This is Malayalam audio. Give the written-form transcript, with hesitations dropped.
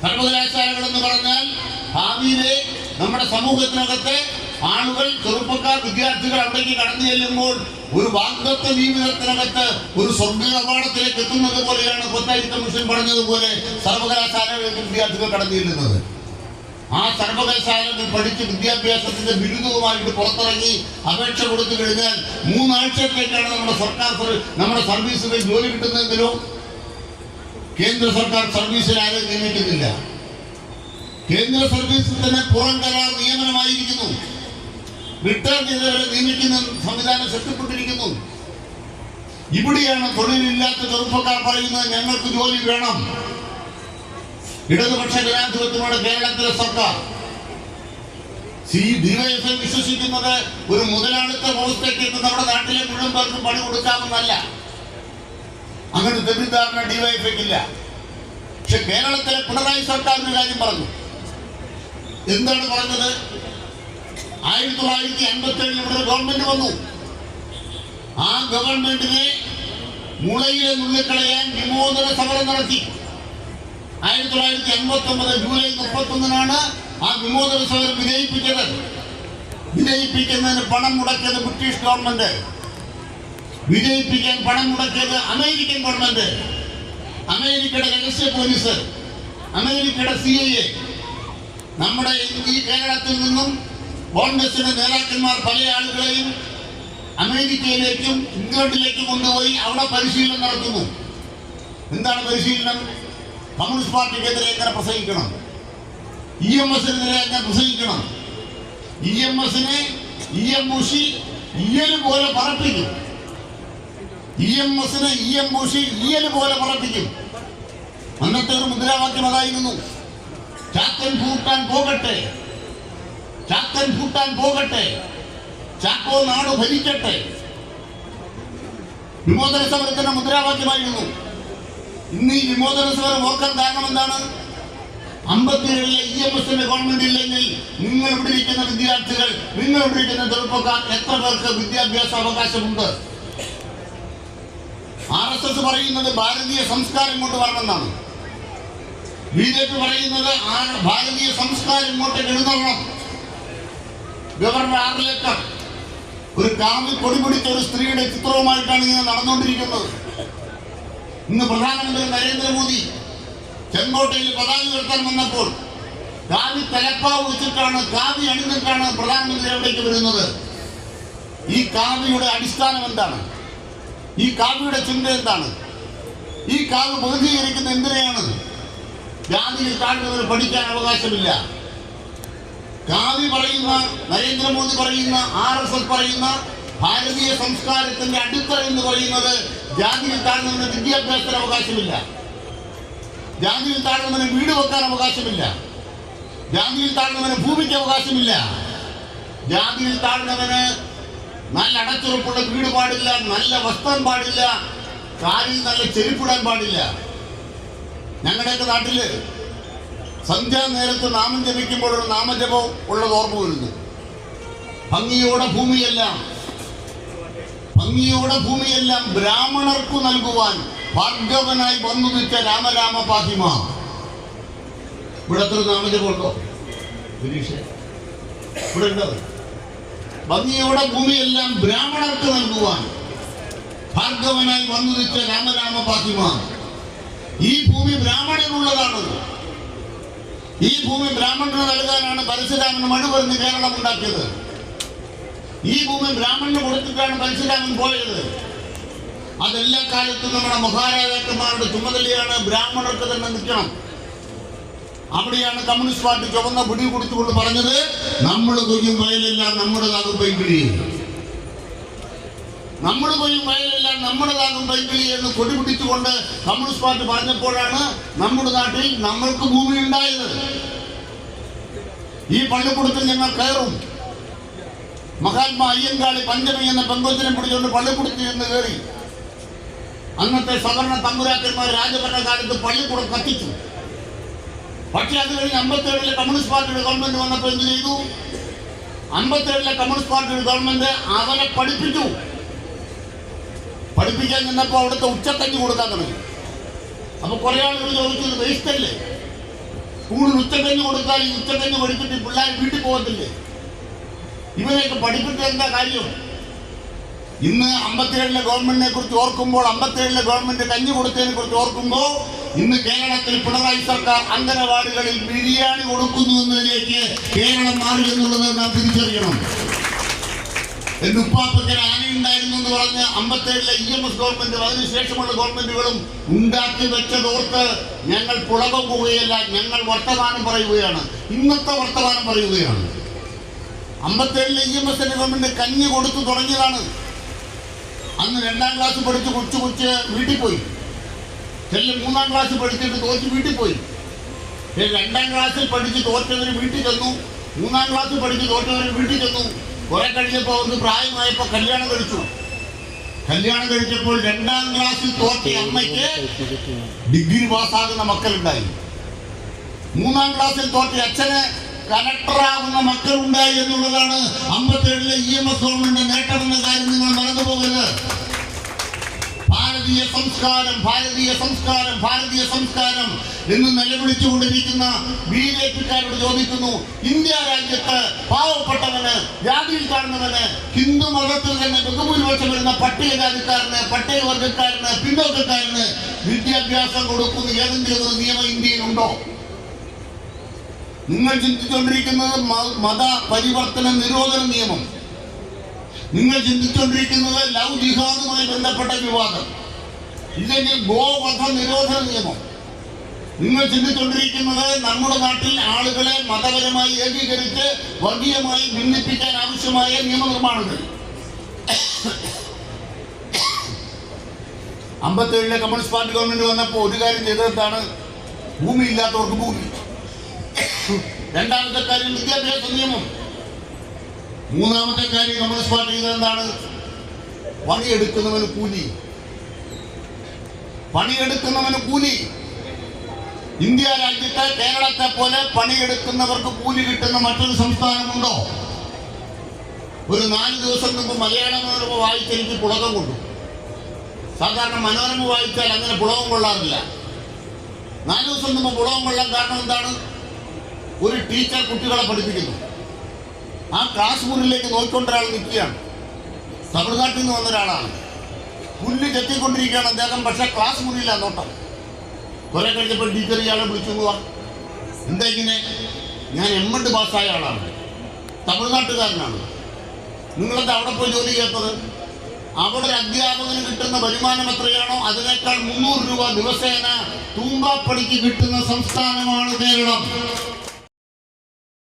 സർവകലാശാലകളെന്ന് പറഞ്ഞാൽ ഭാവിയിലെ നമ്മുടെ സമൂഹത്തിനകത്തെ ആളുകൾ, ചെറുപ്പക്കാർ, വിദ്യാർത്ഥികൾ അവിടേക്ക് കടന്നു ചെല്ലുമ്പോൾ ഒരു വാഗ്ദത്ത ജീവിതത്തിനകത്ത് ഒരു സ്വർഗ കവാടത്തിലേക്ക് എത്തുന്നത് പോലെയാണ് കൊത്തായി കമ്മീഷൻ പറഞ്ഞതുപോലെ സർവകലാശാലകളിലേക്ക് വിദ്യാർത്ഥികൾ കടന്നു ചെല്ലുന്നത്. ആ സർവകലാശാലകൾ പഠിച്ച് വിദ്യാഭ്യാസത്തിന്റെ ബിരുദവുമായിട്ട് പുറത്തിറങ്ങി അപേക്ഷ കൊടുത്തു കഴിഞ്ഞാൽ 3 ആഴ്ചത്തേക്കാണ് നമ്മുടെ സർവീസുകൾ ജോലി കിട്ടുന്നതെങ്കിലോ കേന്ദ്ര സർക്കാർ സർവീസിൽ ആരെയും നിയമിക്കുന്നില്ല. കേന്ദ്ര സർവീസിൽ തന്നെ പുറം കരാർ നിയമനമായിരിക്കുന്നു. റിട്ടയർ ചെയ്തവരെ നിയമിക്കുന്ന സംവിധാനം ശക്തിപ്പെട്ടിരിക്കുന്നു. ഇവിടെയാണ് തൊഴിലില്ലാത്ത ചെറുപ്പക്കാർ പറയുന്നത് ഞങ്ങൾക്ക് ജോലി വേണം. ഇടതുപക്ഷ ജനാധിപത്യമാണ് കേരളത്തിലെ സർക്കാർ. ഡിവൈഎഫ്ഐ വിശ്വസിക്കുന്നത് ഒരു മുതലാളിത്ത വ്യവസ്ഥയ്ക്ക് നമ്മുടെ നാട്ടിലെ മുഴുവൻ പേർക്കും പണി കൊടുക്കാമെന്നല്ല. അങ്ങനെ തെറ്റിദ്ധാരണ ഡിവൈഎഫ്ഐക്കില്ല. പക്ഷെ കേരളത്തിലെ പിണറായി സർക്കാരിന്റെ കാര്യം പറഞ്ഞു. എന്താണ് പറഞ്ഞത്? 1957 ഇവിടെ ഗവൺമെന്റ് വന്നു. ആ ഗവൺമെന്റിനെ മുളയിലെ നുള്ളിക്കളയാൻ വിമോചന സമരം നടത്തി. 1989 ജൂലൈ 31 ആ വിമോചന സമരം വിജയിപ്പിച്ചത്. വിജയിപ്പിക്കുന്നതിന് പണം മുടക്കിയത് ബ്രിട്ടീഷ് ഗവൺമെന്റ്, വിജയിപ്പിക്കാൻ പണം മുടക്കിയത് അമേരിക്കൻ ഗവൺമെന്റ്, അമേരിക്കയുടെ രഹസ്യ പോലീസ്, അമേരിക്കയുടെ CIA. നമ്മുടെ ഈ കേരളത്തിൽ നിന്നും കോൺഗ്രസിന്റെ നേതാക്കന്മാർ പല ആളുകളെയും അമേരിക്കയിലേക്കും ഇംഗ്ലണ്ടിലേക്കും കൊണ്ടുപോയി അവിടെ പരിശീലനം നടത്തുന്നു. എന്താണ് പരിശീലനം? കമ്മ്യൂണിസ്റ്റ് പാർട്ടിക്കെതിരെ എങ്ങനെ പ്രസംഗിക്കണം, EMSനെതിരെ എങ്ങനെ പ്രസംഗിക്കണം. EMSനെ EMUഷി ഇയല് പോലെ പറപ്പിക്കും. EMSനെ EMUഷി ഇയല് പോലെ പറപ്പിക്കും. അന്നത്തെ ഒരു മുദ്രാവാക്യം അതായിരുന്നു, ചാത്തൻ പൂട്ടാൻ പോകട്ടെ, ചാത്തൻ പൂട്ടാൻ പോകട്ടെ, ചാക്കോ നാട് ഭരിക്കട്ടെ. വിമോചന സമരത്തിന്റെ മുദ്രാവാക്യമായിരുന്നു. ഇന്ന് ഈ വിമോചന സമരം ഓർക്കാൻ കാരണം എന്താണ്? 57-ലെ EMSന്റെ ഗവൺമെന്റ് ഇല്ലെങ്കിൽ നിങ്ങൾ ഇവിടെ ഇരിക്കുന്ന വിദ്യാർത്ഥികൾ, നിങ്ങൾ ഇവിടെ ഇരിക്കുന്ന ചെറുപ്പക്കാർ എത്ര പേർക്ക് വിദ്യാഭ്യാസ അവകാശമുണ്ട്? RSS പറയുന്നത് ഭാരതീയ സംസ്കാരം ഇങ്ങോട്ട് വരണമെന്നാണ്. BJP പറയുന്നത് ഭാരതീയ സംസ്കാരം ഇങ്ങോട്ട് എഴുന്നള്ളണം. ഗവർണർ ആർലേക്കർ ഒരു കാവി കൊടി പിടിച്ച ഒരു സ്ത്രീയുടെ ചിത്രവുമായിട്ടാണ് ഇങ്ങനെ നടന്നുകൊണ്ടിരിക്കുന്നത്. ഇന്ന് പ്രധാനമന്ത്രി നരേന്ദ്രമോദി ചെങ്കോട്ടയിൽ പതാക ഉയർത്താൻ വന്നപ്പോൾ കാവി തലപ്പാവ് വെച്ചിട്ടാണ്, കാവി അണിഞ്ഞിട്ടാണ് പ്രധാനമന്ത്രി എവിടേക്ക് വരുന്നത്. ഈ കാവിയുടെ അടിസ്ഥാനം എന്താണ്? ഈ കാവിയുടെ ചിന്ത എന്താണ്? ഈ കാവി ബോധീകരിക്കുന്ന എന്തിനെയാണ്? ജാതിയിൽ താഴ്ന്നവർ പഠിക്കാൻ അവകാശമില്ല. കാവി പറയുന്ന, നരേന്ദ്രമോദി പറയുന്ന, RSS പറയുന്ന ഭാരതീയ സംസ്കാരത്തിന്റെ അടിത്തറ എന്ന് പറയുന്നത് ജാതിയിൽ താഴ്ന്നവന് വിദ്യാഭ്യാസത്തിന് അവകാശമില്ല, ജാതിയിൽ താഴ്ന്നവന് വീട് വെക്കാൻ അവകാശമില്ല, ജാതിയിൽ താഴ്ന്നവന് ഭൂമിക്ക് അവകാശമില്ല, ജാതിയിൽ താഴ്ന്നവന് നല്ല അടച്ചുറപ്പുള്ള വീട് പാടില്ല, നല്ല വസ്ത്രം പാടില്ല, കാലിൽ നല്ല ചെരുപ്പിടാൻ പാടില്ല. ഞങ്ങളുടെയൊക്കെ നാട്ടില് സന്ധ്യാനേരത്ത് നാമം ജപിക്കുമ്പോൾ ഒരു നാമജപം ഉള്ളത് ഓർമ്മ വരുന്നു. ഭംഗിയോടെ ഭൂമിയെല്ലാം ബ്രാഹ്മണർക്കു നൽകുവാൻ ഭാർഗവനായി വന്നുദിച്ച രാമരാമ പാതിമ. ഇവിടെ എത്ര നാമജപം ഉണ്ടോ? ഇവിടെ ഉണ്ടോ? ഭംഗിയോടെ ഭൂമിയെല്ലാം ബ്രാഹ്മണർക്ക് നൽകുവാൻ ഭാർഗവനായി വന്നുദിച്ച രാമരാമ പാതിമ. ഈ ഭൂമി ബ്രാഹ്മണനുള്ളതാണ്. ഈ ഭൂമി ബ്രാഹ്മണന് നൽകാനാണ് പരശുരാമന് മഴ പറഞ്ഞ് കേരളം ഉണ്ടാക്കിയത്. ഈ ഭൂമി ബ്രാഹ്മണന് കൊടുത്തിട്ടാണ് പരശുരാമൻ പോയത്. അതെല്ലാ കാലത്തും നമ്മുടെ മഹാരാജാക്കന്മാരുടെ ചുമതലയാണ്. ബ്രാഹ്മണർക്ക് തന്നെ നിൽക്കണം. അവിടെയാണ് കമ്മ്യൂണിസ്റ്റ് പാർട്ടി ചുവന്ന പിടി കൊടുത്തുകൊണ്ട് പറഞ്ഞത്, നമ്മൾ കൊയ്യും വയലെല്ലാം നമ്മുടേതാകും പൈങ്കിളി, നമ്മൾ കൊയ്യും വയലെല്ലാം നമ്മുടേതാകും പൈങ്കിളി എന്ന് കൊടി പിടിച്ചുകൊണ്ട് കമ്മ്യൂണിസ്റ്റ് പാർട്ടി പറഞ്ഞപ്പോഴാണ് നമ്മുടെ നാട്ടിൽ നമ്മൾക്ക് ഭൂമി ഉണ്ടായത്. ഈ പള്ളിക്കൂടത്തിൽ ഞങ്ങൾ കയറും. മഹാത്മാ അയ്യങ്കാളി പഞ്ചമി എന്ന പെങ്കൊച്ചിനെ പിടിച്ചുകൊണ്ട് പള്ളിക്കൂടത്തിൽ നിന്ന് കയറി. അന്നത്തെ സവർണ തമ്പുരാക്കന്മാർ രാജഭരണകാലത്ത് പള്ളിക്കൂടം കത്തിച്ചു. പക്ഷെ അത് കഴിഞ്ഞ് 57-ലെ കമ്മ്യൂണിസ്റ്റ് പാർട്ടിയുടെ ഗവൺമെന്റ് വന്നപ്പോൾ എന്ത് ചെയ്തു? 57-ലെ കമ്മ്യൂണിസ്റ്റ് പാർട്ടിയുടെ ഗവൺമെന്റ് അവരെ പഠിപ്പിച്ചു. പഠിപ്പിക്കാൻ ചെന്നപ്പോൾ അവിടുത്തെ ഉച്ചക്കഞ്ഞി കൊടുക്കാൻ തുടങ്ങി. അപ്പൊ കുറെ ആളുകൾ ചോദിച്ചത് വേസ്റ്റ് അല്ലേ? സ്കൂളിൽ ഉച്ചക്കഞ്ഞ് കൊടുത്താൽ ഈ ഉച്ചക്കഞ്ഞ് പഠിച്ചിട്ട് പിള്ളേർ വീട്ടിൽ പോകത്തില്ലേ? ഇവരെയൊക്കെ പഠിപ്പിച്ച എന്താ കാര്യം? ഇന്ന് 57-ലെ ഗവൺമെന്റിനെ കുറിച്ച് ഓർക്കുമ്പോൾ, 57-ലെ ഗവൺമെന്റ് കഞ്ഞി കൊടുത്തതിനെ കുറിച്ച് ഓർക്കുമ്പോൾ, ഇന്ന് കേരളത്തിൽ പിണറായി സർക്കാർ അംഗനവാടികളിൽ ബിരിയാണി കൊടുക്കുന്നു എന്നതിലേക്ക് കേരളം മാറി എന്നുള്ളത് നാം തിരിച്ചറിയണം. എന്റെ ഉപ്പാപ്പയ്ക്ക് ആനയുണ്ടായിരുന്നു എന്ന് പറഞ്ഞ് 57-ലെ EMS ഗവൺമെന്റും അതിനുശേഷമുള്ള ഗവൺമെന്റുകളും ഉണ്ടാക്കി വെച്ചതോർത്ത് ഞങ്ങൾ പുളകം പോവുകയല്ല, ഞങ്ങൾ വർത്തമാനം പറയുകയാണ്. ഇന്നത്തെ വർത്തമാനം പറയുകയാണ്. 57-ലെ EMS ഗവൺമെന്റ് കഞ്ഞി കൊടുത്തു തുടങ്ങിയതാണ്. അന്ന് 2ാം ക്ലാസ് പഠിച്ച് കൊച്ചു വീട്ടിൽ പോയി. ചെല്ലും 3ാം ക്ലാസ് പഠിച്ചിട്ട് തോറ്റ് വീട്ടിൽ പോയി. 2ാം ക്ലാസ്സിൽ പഠിച്ച് തോറ്റവര് വീട്ടിൽ ചെന്നു. 3ാം ക്ലാസ് പഠിച്ച് തോറ്റവര് വീട്ടിൽ ചെന്നു. കുറെ കഴിഞ്ഞപ്പോൾ അവർക്ക് പ്രായമായപ്പോൾ കല്യാണം കഴിച്ചു. കല്യാണം കഴിച്ചപ്പോൾ 2ാം ക്ലാസ്സിൽ തോറ്റ അമ്മയ്ക്ക് ഡിഗ്രി പാസ്സാകുന്ന മക്കളുണ്ടായി. 3ാം ക്ലാസ്സിൽ തോറ്റ അച്ഛന് കലക്ടറാകുന്ന മക്കളുണ്ടായി എന്നുള്ളതാണ് 57-ലെ EMS ഗവൺമെന്റ് നേട്ടമെന്ന കാര്യം നിങ്ങൾ മറന്നുപോകരുത്. ഭാരതീയ സംസ്കാരം, ഭാരതീയ സംസ്കാരം, ഭാരതീയ സംസ്കാരം എന്ന് നിലവിളിച്ചുകൊണ്ടിരിക്കുന്ന BJPക്കാരോട് ചോദിക്കുന്നു, ഇന്ത്യ രാജ്യത്ത് പാവപ്പെട്ടവന്, ജാതിയിൽ കാണുന്നവന്, ഹിന്ദു മതത്തിൽ തന്നെ ബഹുഭൂരിപക്ഷം വരുന്ന പട്ടികജാതിക്കാരന്, പട്ടികവർഗക്കാരന്, പിന്നോക്കക്കാരന് വിദ്യാഭ്യാസം കൊടുക്കുന്ന ഏതെങ്കിലും ഒരു നിയമം ഇന്ത്യയിലുണ്ടോ? നിങ്ങൾ ചിന്തിച്ചുകൊണ്ടിരിക്കുന്നത് മത പരിവർത്തന നിരോധന നിയമം, നിങ്ങൾ ചിന്തിച്ചുകൊണ്ടിരിക്കുന്നത് ലവ് ജിഹാദുമായി ബന്ധപ്പെട്ട വിവാദം, ഇല്ലെങ്കിൽ ഗോവധ നിരോധന നിയമം. നിങ്ങൾ ചിന്തിച്ചുകൊണ്ടിരിക്കുന്നത് നമ്മുടെ നാട്ടിൽ ആളുകളെ മതപരമായി ഏകീകരിച്ച് വർഗീയമായി ഭിന്നിപ്പിക്കാൻ ആവശ്യമായ നിയമനിർമ്മാണങ്ങൾ. 57-ലെ കമ്മ്യൂണിസ്റ്റ് പാർട്ടി ഗവൺമെന്റ് വന്നപ്പോൾ ഒരു കാര്യം ചെയ്തതാണ്, ഭൂമിയില്ലാത്തവർക്ക് ഭൂമി. 2ാമത്തെ കാര്യം വിദ്യാഭ്യാസ നിയമം. 3ാമത്തെ കാര്യം കമ്മ്യൂണിസ്റ്റ് പാർട്ടി ചെയ്തതെന്താണ്? പണിയെടുക്കുന്നവന് കൂലി. പണിയെടുക്കുന്നവന് കൂലി. ഇന്ത്യ രാജ്യത്തെ കേരളത്തെ പോലെ പണിയെടുക്കുന്നവർക്ക് കൂലി കിട്ടുന്ന മറ്റൊരു സംസ്ഥാനമുണ്ടോ? ഒരു 4 ദിവസം മുമ്പ് മലയാള മനോരമ വായിച്ച് എനിക്ക് പുളകം കൊണ്ടു. സാധാരണ മനോരമ വായിച്ചാൽ അങ്ങനെ പുളകം കൊള്ളാറില്ല. 4 ദിവസം മുമ്പ് പുളകം കൊള്ളാൻ കാരണം എന്താണ്? ഒരു ടീച്ചർ കുട്ടികളെ പഠിപ്പിക്കുന്നു. ആ ക്ലാസ് മുറിയിലേക്ക് നോക്കിക്കൊണ്ട് ഒരാൾ നിൽക്കുകയാണ്. തമിഴ്നാട്ടിൽ നിന്ന് വന്ന ഒരാളാണ്. പുല്ല് ചെത്തിക്കൊണ്ടിരിക്കുകയാണ് അദ്ദേഹം. പക്ഷെ ക്ലാസ് മുറിയിലാണ് നോട്ടം. കുറെ കഴിഞ്ഞപ്പോൾ ടീച്ചർ ഇയാളെ വിളിച്ചു പോവാ, എന്താ ഇങ്ങനെ? ഞാൻ M.Ed പാസ്സായ ആളാണ്, തമിഴ്നാട്ടുകാരനാണ്. നിങ്ങളെന്താ അവിടെ പോയി ജോലി ചെയ്യാത്തത്? അവിടെ ഒരു അധ്യാപകന് കിട്ടുന്ന വരുമാനം എത്രയാണോ അതിനേക്കാൾ 300 രൂപ ദിവസേന തൂമ്പാപ്പണിക്ക് കിട്ടുന്ന സംസ്ഥാനമാണ് കേരളം.